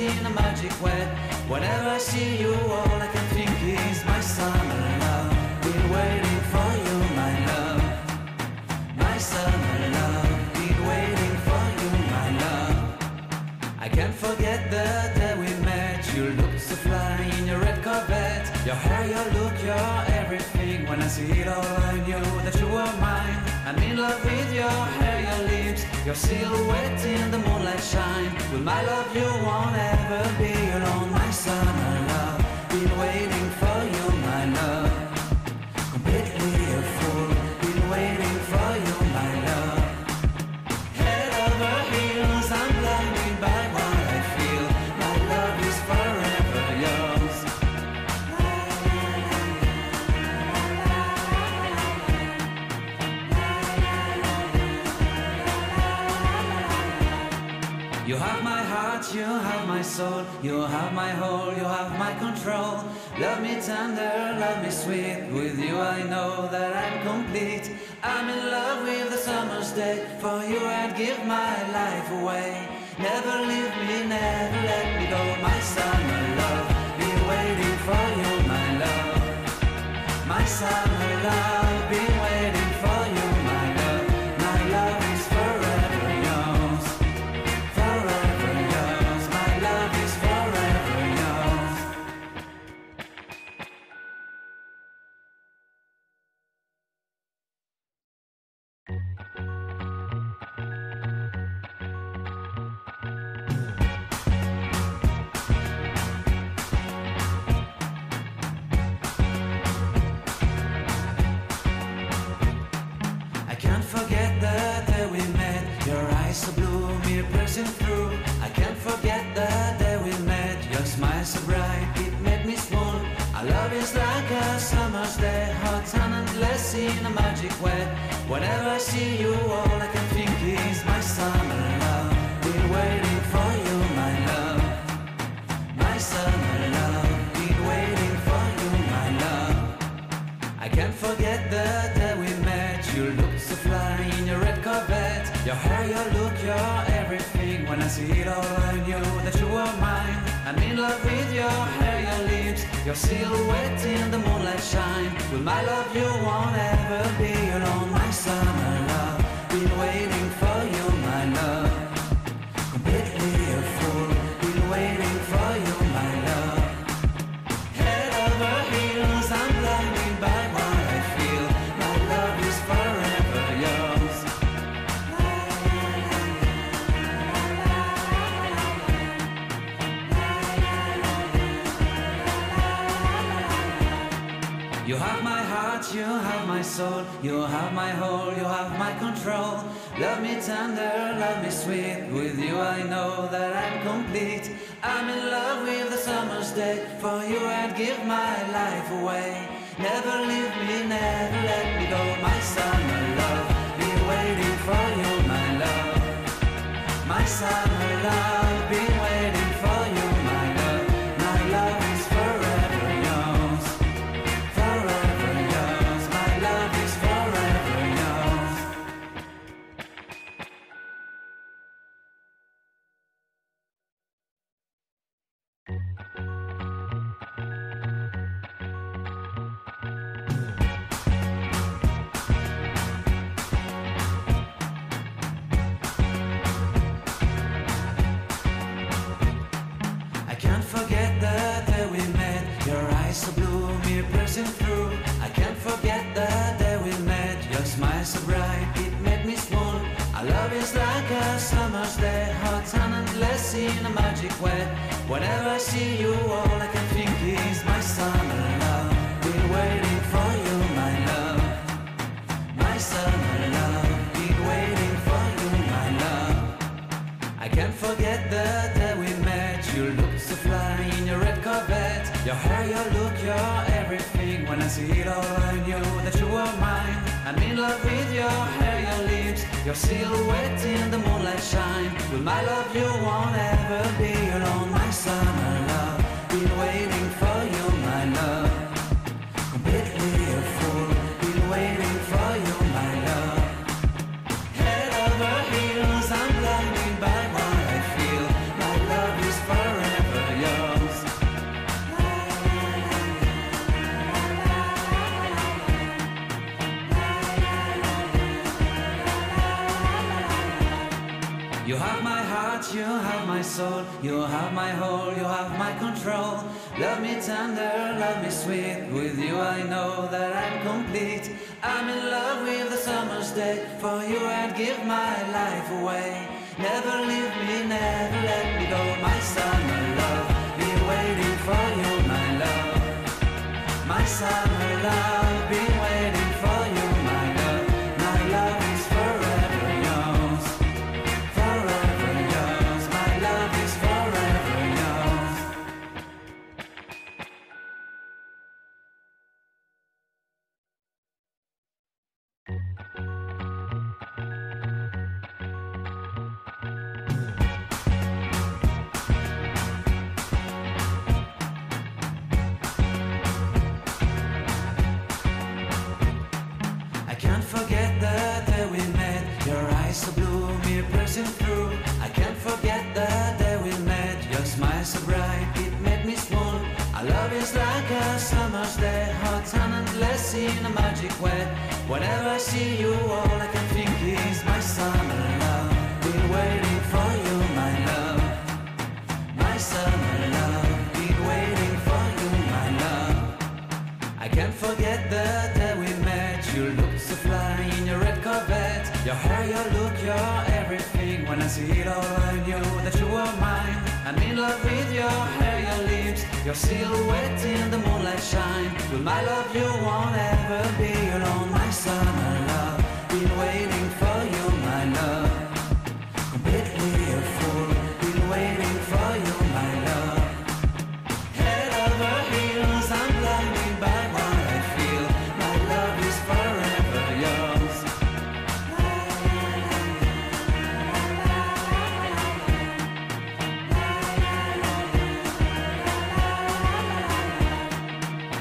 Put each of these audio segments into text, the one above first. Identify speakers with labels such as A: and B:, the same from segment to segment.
A: in a magic way. Whenever I see you, all I can think is my summer love. Been waiting for you, my love. My summer love. Been waiting for you, my love. I can't forget the day we met. You looked so fly in your red Corvette. Your hair, your look, your everything. When I see it all, I knew that you were mine. I'm in love with your hair, your lips, your silhouette in the moonlight shine. With my love you won't ever be alone. My summer love, been waiting for you, my love. Completely a fool, been waiting for you, my love. Head over heels, I'm blinded by what I feel. My love is forever yours. You have my heart, you have my soul, you have my whole, you have my control. Love me tender, love me sweet, with you I know that I'm complete. I'm in love with the summer's day, for you I'd give my life away. Never leave me, never let me go, my summer love. Been waiting for you, my love. My summer love, been waiting for you, my love. My love is forever yours. Forever yours, my love is forever yours. I can't forget the day we met. Your eyes so blue, me pressing through. I can't forget the day we met. Your smile so bright, it made me swoon. Our love is like a summer's day, hot and endless in a magic way. Whenever I see you, all I can think is my summer love. Been waiting for you, my love. My summer love. Been waiting for you, my love. I can't forget the day we met. You looked so fly in your red Corvette. Your hair, your look, your everything. When I see it all, I knew that you were mine. I'm in love with your hair, your lips, your silhouette in the moonlight shine. With my love you won't ever be alone. My summer love, been waiting for you, my love. Completely a fool, been waiting for you, my love. Head over heels, I'm blinded by what I feel. My love is forever yours. You have my heart, you have my soul, you have my whole, you have my control. Love me tender, love me sweet, with you I know that I'm complete. I'm in love with the summer's day, for you I'd give my life away. Never leave me, never let me go, my summer love. Been waiting for you, my love. My summer love, been waiting for you, my love. My love is forever yours. Forever yours, my love is forever yours. I can't forget the day we met. Your eyes so blue, me pressing through. I can't forget the day we met. Your smile so bright, it made me swoon. Our love is like a summer's day, hot and endless in a magic way. Whenever I see you, all I can think is my summer love. Been waiting for you, my love. My summer love. Been waiting for you, my love. I can't forget the day we met. You looked so fly in your red Corvette. Your hair, your look, your everything. When I see it all, I knew that you were mine. I'm in love with your hair, your lips, your silhouette in the moonlight shine. With my love you won't ever be alone. My summer love, been waiting for you, my love. Completely a fool, been waiting for you, my love. Head over heels, I'm blinded by what I feel. My love is forever. you have my whole, you have my control. Love me tender, love me sweet, with you I know that I'm complete. I'm in love with the summer's day, for you I'd give my life away. Never leave me, never let me go, my summer love. Been waiting for you, my love. My summer love, been waiting for you, my love. My love is forever yours, forever yours. My love is forever yours. I can't forget the day we met. Your eyes so blue, me pressing through. I can't forget the day we met. Your smile so bright, it made me swoon. Our love is like a summer's day, hot and endless in a magic way. Whenever I see you, all I can think is my summer love. Been waiting for you, my love. My summer love, been waiting for you, my love. I can't forget the day we met. You looked so fly in your red Corvette. Your hair, your look, your everything. When I see it all, I knew that you were mine. I'm in love with your hair, your lips, your silhouette in the moonlight shine. With my love, you won't ever be alone. My summer love, been waiting for you, my love. Completely a fool, been waiting for you, my love. Head over heels, I'm blinded by what I feel. My love is forever yours.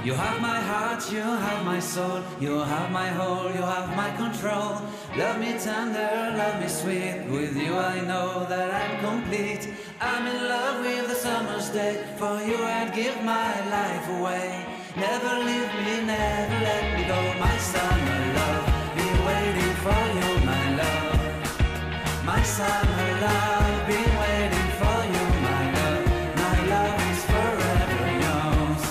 A: You have my heart, you have my soul, you have my whole, you have my control. Love me tender, love me sweet, with you I know that I'm complete. I'm in love with the summer's day, for you I'd give my life away. Never leave me, never let me go, my summer love. Been waiting for you, my love. My summer love, been waiting for you, my love. My love is forever yours,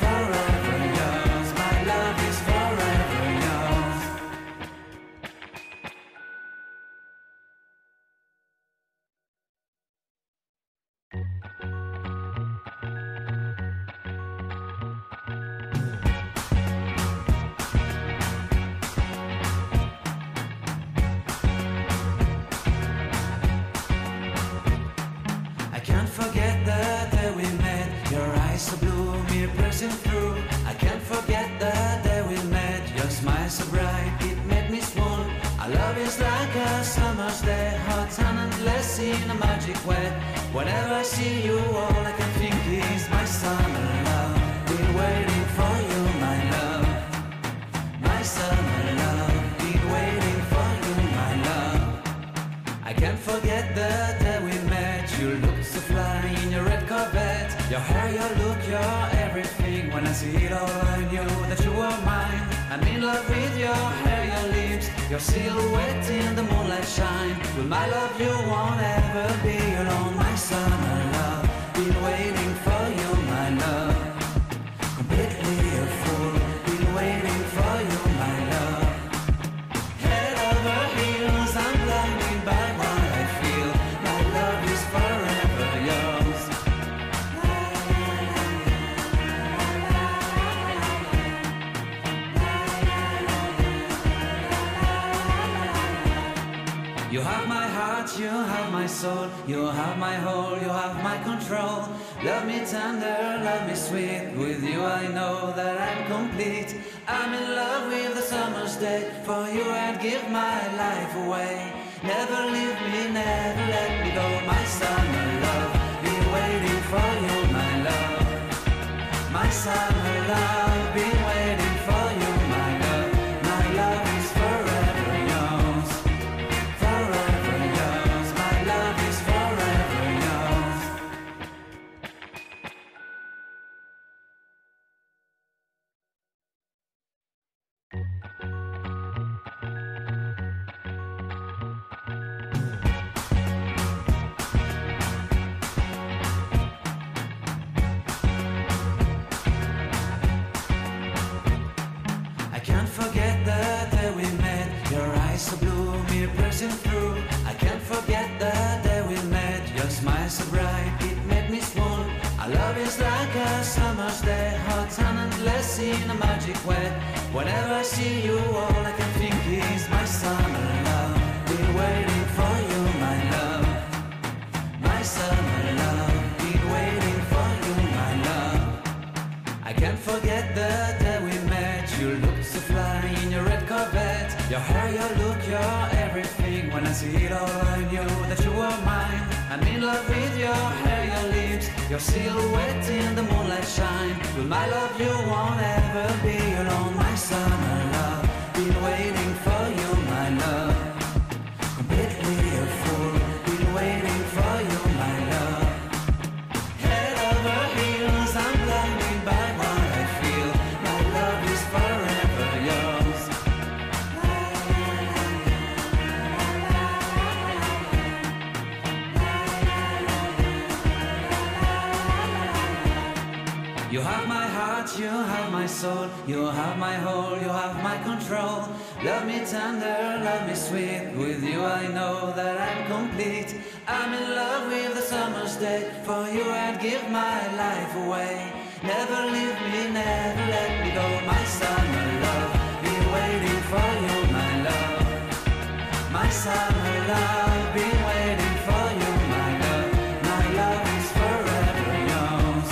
A: forever yours. My love is forever yours. I can't forget the day we met. Your eyes so blue, me pressing through. I can't forget the day we met. Your smile so bright, it made me swoon. Our love is like a summer's day, hot and endless in a magic way. Whenever I see you, all I can think is my summer love. Been waiting for you, my love. My summer love, been waiting for you, my love. I can't forget the day we met. You looked so fly in your red Corvette. Your hair, your look, your everything. When I see it all, I knew that you were mine. I'm in love with your hair, your lips, your silhouette in the moonlight shine. With my love, you won't ever be alone. My summer love, been waiting for you, my love. Completely a fool, been waiting for you, my love. Head over heels, I'm blinded by what I feel. My love is forever yours. You have my heart, you have my soul, you have my whole, you have my control. Love me tender, love me sweet, with you I know that I'm complete. I'm in love with the summer's day, for you I'd give my life away. Never leave me, never let me go, my summer love. Been waiting for you, my love. My summer love, been waiting for you, my love. My love is forever yours, forever yours. My love is forever yours. in a magic way. Whenever I see you, all I can think is my summer love. Been waiting for you, my love. My summer love. Been waiting for you, my love. I can't forget the day we met. You looked so fly in your red Corvette. Your hair, your look, your everything. When I see it all, I knew that you were mine. I'm in love with your hair, your lips, your silhouette in the moonlight shine. With my love, you won't ever be alone. My summer love, been waiting for you, my love. Completely a fool, been waiting for you, my love. Head over heels, I'm blinded by what I feel. My love is forever yours. You have my heart, you have my soul, you have my whole, you have my control. Love me tender, love me sweet, with you I know that I'm complete. I'm in love with the summer's day, for you I'd give my life away. Never leave me, never let me go, my summer love. Been waiting for you, my love. My summer love, been waiting for you, my love. My love is forever yours.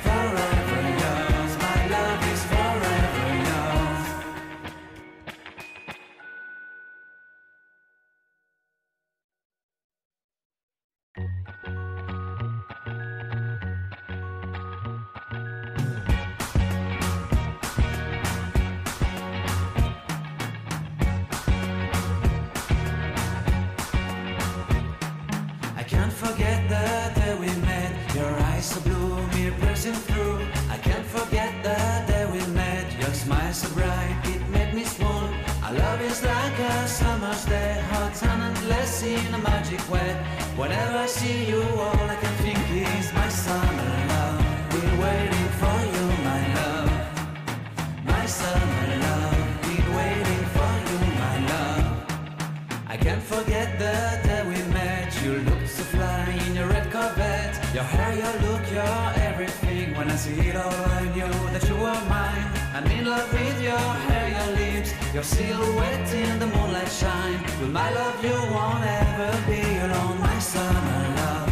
A: Forever yours, my love is forever yours. I can't forget the day we met. Your eyes so blue, me pressing through. I can't forget the day we met. Your smile so bright, it made me swoon. Our love is like a summer's day, hot and endless in a magic way. Whenever I see you, all I can think is my summer love. Been waiting for you, my love. My summer love. Been waiting for you, my love. I can't forget the day we met. You looked so fly in your red Corvette. Your hair, your look, your everything. When I see it all, I knew that you were mine. I'm in love with your hair, your lips, your silhouette in the moonlight shine. With my love, you won't ever be alone, my summer love.